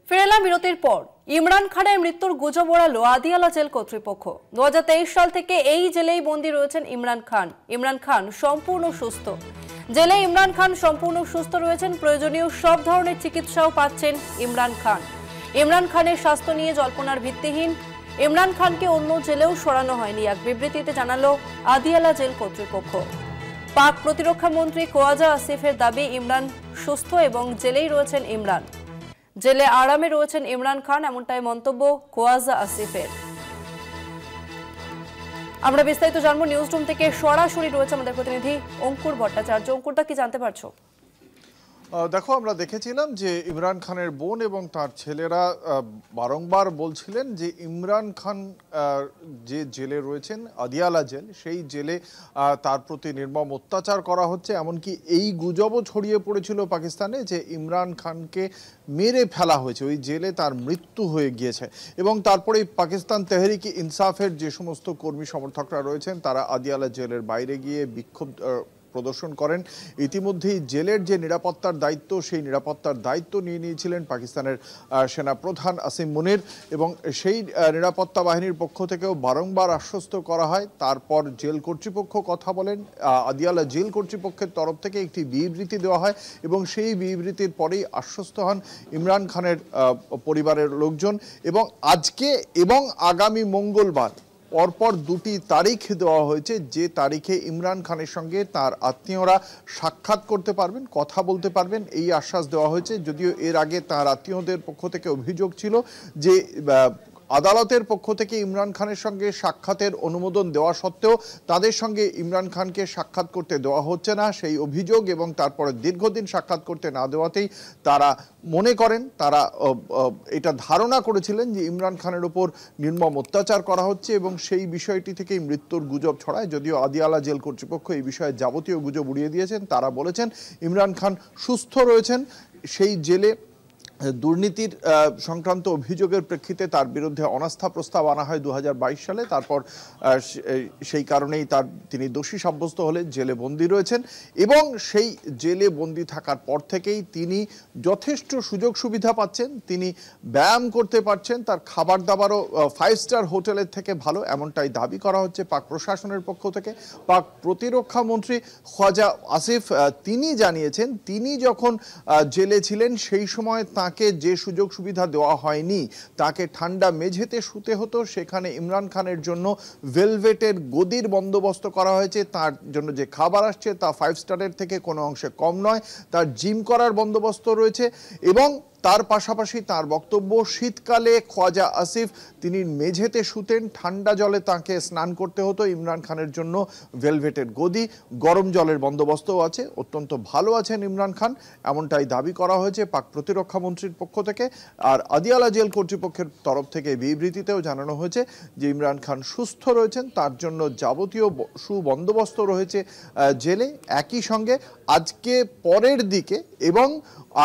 ফিরে এলাম বিরতির পর। ইমরান খানের মৃত্যুর গুজব ওড়ালো আদিয়ালা জেল কর্তৃপক্ষ। 2023 সাল থেকে এই জেলেই বন্দী রয়েছেন ইমরান খান। ইমরান খান সম্পূর্ণ সুস্থ। জেলে ইমরান খান সম্পূর্ণ সুস্থ রয়েছেন, প্রয়োজনীয় সব ধরনের চিকিৎসাও পাচ্ছেন ইমরান খান। ইমরান খানের স্বাস্থ্য নিয়ে জল্পনার ভিত্তিহীন। ইমরান খানকে অন্য জেলেও সরানো হয়নি, এক বিবৃতিতে জানালো আদিয়ালা জেল কর্তৃপক্ষ। পাক প্রতিরক্ষা মন্ত্রী খোয়াজা আসিফের দাবি, ইমরান সুস্থ এবং জেলেই রয়েছেন ইমরান। জেলে আরামে রয়েছেন ইমরান খান, এমনটাই মন্তব্য খোয়াজা আসিফের। আমরা বিস্তারিত জানবো নিউজ রুম থেকে। সরাসরি রয়েছে আমাদের প্রতিনিধি অঙ্কুর ভট্টাচার্য। অঙ্কুরদা, কি জানতে পারছো? দেখো, আমরা দেখেছিলাম যে ইমরান খানের বোন এবং তার ছেলেরা বারংবার বলছিলেন যে ইমরান খান যে জেলে রয়েছেন, আদিয়ালা জেল, সেই জেলে তার প্রতি নির্মম অত্যাচার করা হচ্ছে। এমনকি এই গুজবও ছড়িয়ে পড়েছিল পাকিস্তানে যে ইমরান খানকে মেরে ফেলা হয়েছে, ওই জেলে তার মৃত্যু হয়ে গিয়েছে। এবং তারপরেই পাকিস্তান তেহরিক ইনসাফের যে সমস্ত কর্মী সমর্থকরা রয়েছেন তারা আদিয়ালা জেলের বাইরে গিয়ে বিক্ষোভ প্রদর্শন করেন। ইতিমধ্যেই জেলের যে নিরাপত্তার দায়িত্ব, সেই নিরাপত্তার দায়িত্ব নিয়ে নিয়েছিলেন পাকিস্তানের সেনাপ্রধান আসিম মুনির, এবং সেই নিরাপত্তা বাহিনীর পক্ষ থেকেও বারংবার আশ্বস্ত করা হয়। তারপর জেল কর্তৃপক্ষ কথা বলেন, আদিয়ালা জেল কর্তৃপক্ষের তরফ থেকে একটি বিবৃতি দেওয়া হয় এবং সেই বিবৃতির পরেই আশ্বস্ত হন ইমরান খানের পরিবারের লোকজন। এবং আজকে এবং আগামী মঙ্গলবার পরপর দুটি তারিখ দেওয়া হয়েছে, যে তারিখে ইমরান খানের সঙ্গে তার আত্মীয়রা সাক্ষাৎ করতে পারবেন, কথা বলতে পারবেন, এই আশ্বাস দেওয়া হয়েছে। যদিও এর আগে তার আত্মীয়দের পক্ষ থেকে অভিযোগ ছিল যে আদালতের পক্ষ থেকে ইমরান খানের সঙ্গে সাক্ষাতের অনুমোদন দেওয়া সত্ত্বেও তাদের সঙ্গে ইমরান খানকে সাক্ষাৎ করতে দেওয়া হচ্ছে না, সেই অভিযোগ এবং তারপরে দীর্ঘদিন সাক্ষাৎ করতে না দেওয়াতেই তারা মনে করেন, তারা এটা ধারণা করেছিলেন যে ইমরান খানের উপর নির্মম অত্যাচার করা হচ্ছে এবং সেই বিষয়টি থেকেই মৃত্যুর গুজব ছড়ায়। যদিও আদিয়ালা জেল কর্তৃপক্ষ এই বিষয়ে যাবতীয় গুজব উড়িয়ে দিয়েছেন। তারা বলেছেন ইমরান খান সুস্থ রয়েছেন। সেই জেলে দুর্নীতির সংক্রান্ত অভিযোগের প্রেক্ষিতে তার বিরুদ্ধে অনাস্থা প্রস্তাব আনা হয় 2022 সালে। তারপর সেই কারণেই তিনি দোষী সাব্যস্ত হলে জেলে বন্দী রয়েছেন এবং সেই জেলে বন্দী থাকার পর থেকেই তিনি যথেষ্ট সুযোগ সুবিধা পাচ্ছেন, তিনি ব্যায়াম করতে পারছেন, তার খাবার দাবারও 5 স্টার হোটেলের থেকে ভালো, এমনটাই দাবি করা হচ্ছে পাক প্রশাসনের পক্ষ থেকে। পাক প্রতিরক্ষা মন্ত্রী খোয়াজা আসিফ তিনি জানিয়েছেন, তিনি যখন জেলে ছিলেন সেই সময় তাকে যে সুযোগ সুবিধা দেওয়া হয়নি, তাকে ঠান্ডা মেঝেতে শুতে হতো। সেখানে ইমরান খানের জন্য ভেলভেটের গদির বন্দোবস্ত করা হয়েছে, তার জন্য যে খাবার আসছে তা 5 স্টারের থেকে কোনো অংশে কম নয়, তার জিম করার বন্দোবস্ত রয়েছে। এবং তার পাশাপাশি তার বক্তব্য, শীতকালে খোয়াজা আসিফ তিনি মেঝেতে শুতেন, ঠান্ডা জলে তাকে স্নান করতে হতো। ইমরান খানের জন্য ভেলভেটের গদি, গরম জলের বন্দোবস্তও আছে, অত্যন্ত ভালো আছেন ইমরান খান, এমনটাই দাবি করা হয়েছে পাক প্রতিরক্ষা মন্ত্রীর পক্ষ থেকে। আর আদিয়ালা জেল কর্তৃপক্ষের তরফ থেকে বিবৃতিতেও জানানো হয়েছে যে ইমরান খান সুস্থ রয়েছেন, তার জন্য যাবতীয় সুবন্দোবস্ত রয়েছে জেলে। একই সঙ্গে আজকে পরের দিকে এবং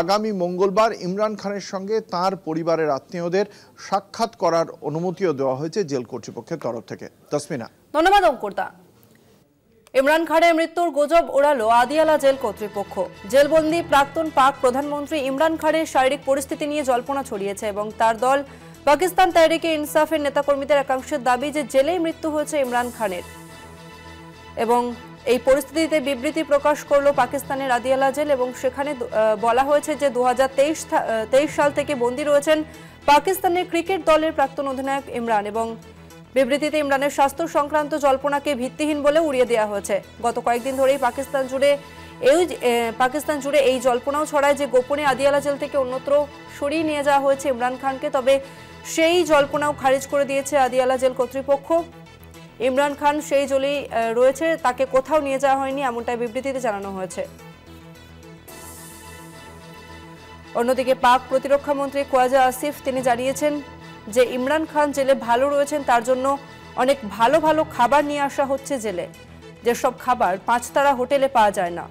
আগামী মঙ্গলবার ইমরান খানের সঙ্গে তার পরিবারের আত্মীয়দের সাক্ষাৎ করার অনুমতিও দেওয়া হয়েছে জেল কর্তৃপক্ষের তরফ থেকে। তসমিনা, ধন্যবাদ অঙ্কুরদা। ইমরান খানের মৃত্যুর গুজব ওড়ালো আদিয়ালা জেল কর্তৃপক্ষ। জেলবন্দি প্রাক্তন পাক প্রধানমন্ত্রী ইমরান খানের শারীরিক পরিস্থিতি নিয়ে জল্পনা ছড়িয়েছে এবং তার দল পাকিস্তান তেহরিকে ইনসাফের নেতাকর্মীদের একাংশের দাবি যে জেলেই মৃত্যু হয়েছে ইমরান খানের। এবং এই পরিস্থিতিতে বিবৃতি প্রকাশ করলো পাকিস্তানের আদিয়ালা জেল এবং সেখানে বলা হয়েছে যে 2023 সাল থেকে বন্দী রয়েছেন পাকিস্তানের ক্রিকেট দলের প্রাক্তন অধিনায়ক ইমরান। এবং বিবৃতিতে ইমরানের স্বাস্থ্য সংক্রান্ত জল্পনাকে ভিত্তিহীন বলে উড়িয়ে দেওয়া হয়েছে। গত কয়েকদিন ধরেই পাকিস্তান জুড়ে এই জল্পনাও ছড়ায় যে গোপনে আদিয়ালা জেল থেকে অন্যত্র সরিয়ে নিয়ে যাওয়া হয়েছে ইমরান খানকে। তবে সেই জল্পনাও খারিজ করে দিয়েছে আদিয়ালা জেল কর্তৃপক্ষ। ইমরান খান সেই জেলেই রয়েছে, তাকে কোথাও নিয়ে যাওয়া হয়নি, এমনটাই বিবৃতিতে জানানো হয়েছে। অন্যদিকে পাক প্রতিরক্ষা মন্ত্রী খোয়াজা আসিফ তিনি জানিয়েছেন যে ইমরান খান জেলে ভালো রয়েছেন, তার জন্য অনেক ভালো ভালো খাবার নিয়ে আসা হচ্ছে জেলে, যেসব খাবার 5 তারা হোটেলে পাওয়া যায় না।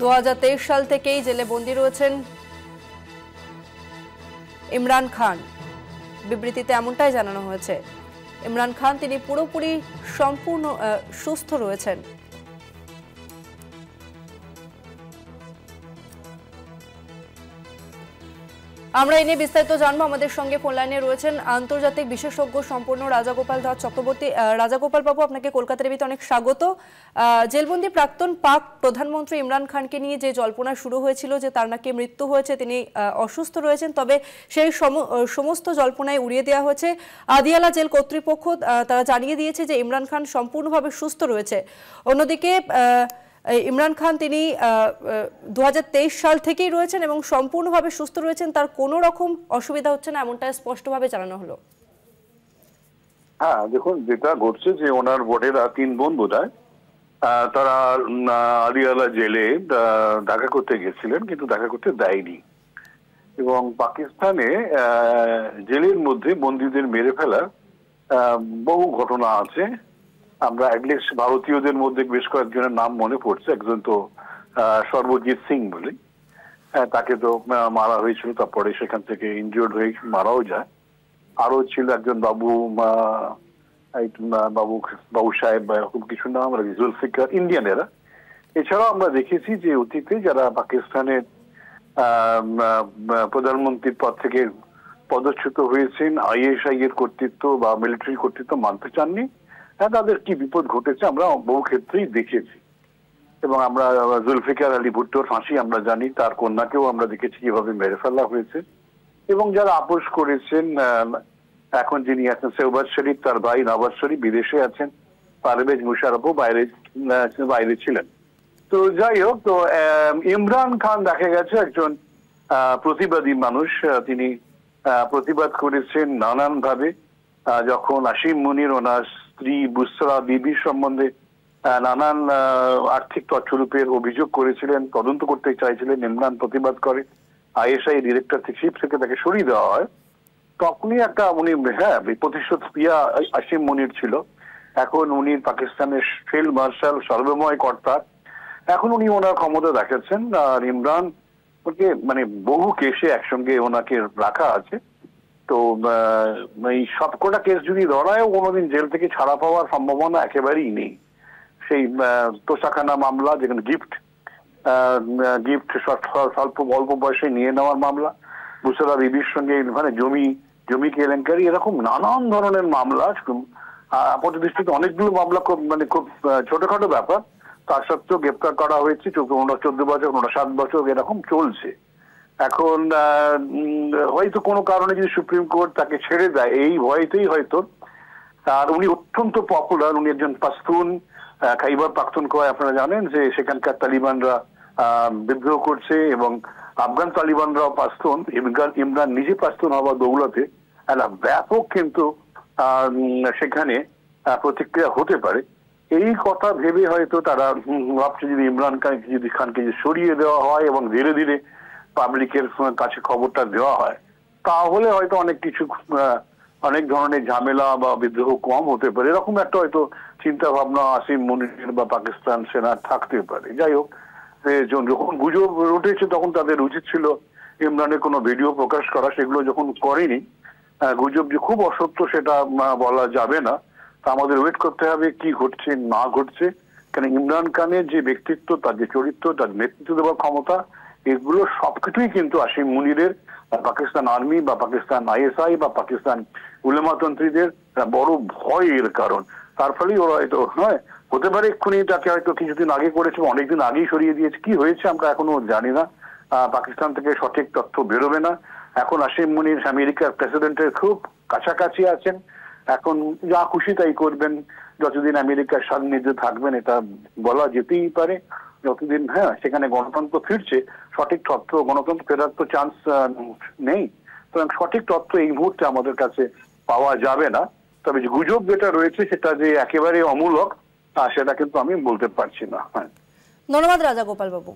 2023 সাল থেকেই জেলে বন্দী রয়েছেন ইমরান খান। বিবৃতিতে এমনটাই জানানো হয়েছে। ইমরান খান তিনি পুরোপুরি সম্পূর্ণ সুস্থ রয়েছেন। আমরা এই নিয়ে বিস্তারিত জানবো। আমাদের সঙ্গে ফোন লাইনে রয়েছেন আন্তর্জাতিক বিশেষজ্ঞ সম্পন্ন রাজাগোপাল দাস চক্রবর্তী। রাজাগোপাল বাবু, আপনাকে কলকাতা টিভিতে অনেক স্বাগত। জেলবন্দি প্রাক্তন পাক প্রধানমন্ত্রী ইমরান খানকে নিয়ে যে জল্পনা শুরু হয়েছিল যে তার নাকি মৃত্যু হয়েছে, তিনি অসুস্থ রয়েছেন, তবে সেই সমস্ত জল্পনায় উড়িয়ে দেওয়া হয়েছে। আদিয়ালা জেল কর্তৃপক্ষ তারা জানিয়ে দিয়েছে যে ইমরান খান সম্পূর্ণভাবে সুস্থ রয়েছে। অন্যদিকে ইমরান খান তিনি 2023 সাল থেকেই রয়েছেন এবং সম্পূর্ণভাবে সুস্থ রয়েছেন, তার কোনো রকম অসুবিধা হচ্ছে না, এমনটা স্পষ্টভাবে জানানো হলো। হ্যাঁ, দেখুন, যেটা ঘটছে যে ওনার বোর্ডেরা 3 বোন বোধহয় তারা আদিয়ালা জেলে দেখা করতে গেছিলেন, কিন্তু দেখা করতে দেয়নি। এবং পাকিস্তানে জেলের মধ্যে বন্দীদের মেরে ফেলার বহু ঘটনা আছে। আমরা অ্যাটলিস্ট ভারতীয়দের মধ্যে বেশ কয়েকজনের নাম মনে পড়ছে। একজন তো সর্বজিৎ সিং বলে, তাকে তো মারা হয়েছিল, তারপরে সেখান থেকে ইনজিওর্ড হয়ে মারাও যায়। আরো ছিল একজন বাবু বাবু সাহেব বা এরকম কিছু নাম, জুলফিকার, ইন্ডিয়ানেরা। এছাড়াও আমরা দেখেছি যে অতীতে যারা পাকিস্তানের প্রধানমন্ত্রীর পদ থেকে পদচ্যুত হয়েছেন, ISI এর কর্তৃত্ব বা মিলিটারি কর্তৃত্ব মানতে চাননি, তাদের কি বিপদ ঘটেছে আমরা বহু ক্ষেত্রেই দেখেছি। এবং আমরা জুলফিকার আলী ভুট্টোর ফাঁসি আমরা জানি, তার কন্যাকেও আমরা দেখেছি কিভাবে মেরে ফেলা হয়েছে। এবং যারা আপোষ করেছেন, এখন যিনি আছেন শেহবাজ শরীফ, তার ভাই নওয়াজ শরীফ বিদেশে আছেন, পারভেজ মুশারফও বাইরে ছিলেন। তো যাই হোক, তো ইমরান খান দেখা গেছে একজন প্রতিবাদী মানুষ। তিনি প্রতিবাদ করেছেন নানান ভাবে। যখন আসিম মুনির ওনার স্ত্রী বুসরা বিবির সম্বন্ধে নানান আর্থিক তছরূপের অভিযোগ করেছিলেন, তদন্ত করতে চাইছিলেন, ইমরান প্রতিবাদ করে, ISI ডিরেক্টর চিফ থেকে তাকে সরিয়ে দেওয়া হয়। তখনই একটা উনি প্রতিশোধ প্রিয়া আসিম মুনির ছিল। এখন উনি পাকিস্তানের ফিল্ড মার্শাল, সর্বময় কর্তা। এখন উনি ওনার ক্ষমতা দেখাচ্ছেন। আর ইমরান ওকে মানে বহু কেসে একসঙ্গে ওনাকে রাখা আছে। তো এই সবকটা কেস যদি ধরায়, কোনোদিন জেল থেকে ছাড়া পাওয়ার সম্ভাবনা একেবারেই নেই। সেই তোষাখানা মামলা, যেখানে গিফট স্বল্প অল্প বয়সে নিয়ে নেওয়ার মামলা, বুসরা বিবির সঙ্গে মানে জমি কেলেঙ্কারি, এরকম নানান ধরনের মামলা। আপাত দৃষ্টিতে অনেকগুলো মামলা খুব ছোটখাটো ব্যাপার, তার সত্ত্বেও গ্রেপ্তার করা হয়েছে। 14 বছর 7 বছর এরকম চলছে। এখন হয়তো কোনো কারণে যদি সুপ্রিম কোর্ট তাকে ছেড়ে দেয়, এই ভয়তেই হয়তো। আর উনি অত্যন্ত পপুলার, উনি একজন পাশতুন, খাইবার পাখতুনখোয়া, আপনারা জানেন যে সেখানকার তালিবানরা বিদ্রোহ করছে এবং আফগান তালিবানরাও পাশতুন। ইমরান নিজে পাশতুন হওয়া দৌলতে একটা ব্যাপক কিন্তু সেখানে প্রতিক্রিয়া হতে পারে। এই কথা ভেবে হয়তো তারা ভাবছে যদি ইমরান খানকে সরিয়ে দেওয়া হয় এবং ধীরে ধীরে পাবলিকের কাছে খবরটা দেওয়া হয়, তাহলে হয়তো অনেক ধরনের ঝামেলা বা বিদ্রোহ কম হতে পারে। এরকম একটা হয়তো চিন্তা ভাবনা আসিম মুনির বা পাকিস্তান সেনার থাকতে পারে। যাই হোক, যখন গুজব উঠেছে তখন তাদের উচিত ছিল ইমরানের কোনো ভিডিও প্রকাশ করা। সেগুলো যখন করেনি, গুজব যে খুব অসত্য সেটা বলা যাবে না। তা আমাদের ওয়েট করতে হবে কি ঘটছে না ঘটছে। কেন ইমরান খানের যে ব্যক্তিত্ব, তার যে চরিত্র, তার নেতৃত্ব দেওয়ার ক্ষমতা, এগুলো সবকিছুই কিন্তু আসিম মুনিরের, পাকিস্তান আর্মি বা পাকিস্তান ISI বা পাকিস্তান উলেমাতন্ত্রীদের বড় ভয়ের কারণ। তার ফলেই ওরা হয়তো হতে পারে এক্ষুনি তাকে হয়তো কিছুদিন আগে করেছে, অনেকদিন আগেই সরিয়ে দিয়েছে। কি হয়েছে আমরা এখনো জানি না। পাকিস্তান থেকে সঠিক তথ্য বেরোবে না। এখন আসিম মুনির আমেরিকার প্রেসিডেন্টের খুব কাছাকাছি আছেন। এখন যা খুশি তাই করবেন, যতদিন আমেরিকার সান্নিধ্যে থাকবেন, এটা বলা যেতেই পারে। যতদিন সেখানে গণতন্ত্র ফিরছে, সঠিক তথ্য, গণতন্ত্র ফেরার তো চান্স নেই। সুতরাং সঠিক তথ্য এই মুহূর্তে আমাদের কাছে পাওয়া যাবে না। তবে যে গুজব যেটা রয়েছে সেটা যে একেবারে অমূলক, সেটা কিন্তু আমি বলতে পারছি না। ধন্যবাদ রাজাগোপাল বাবু।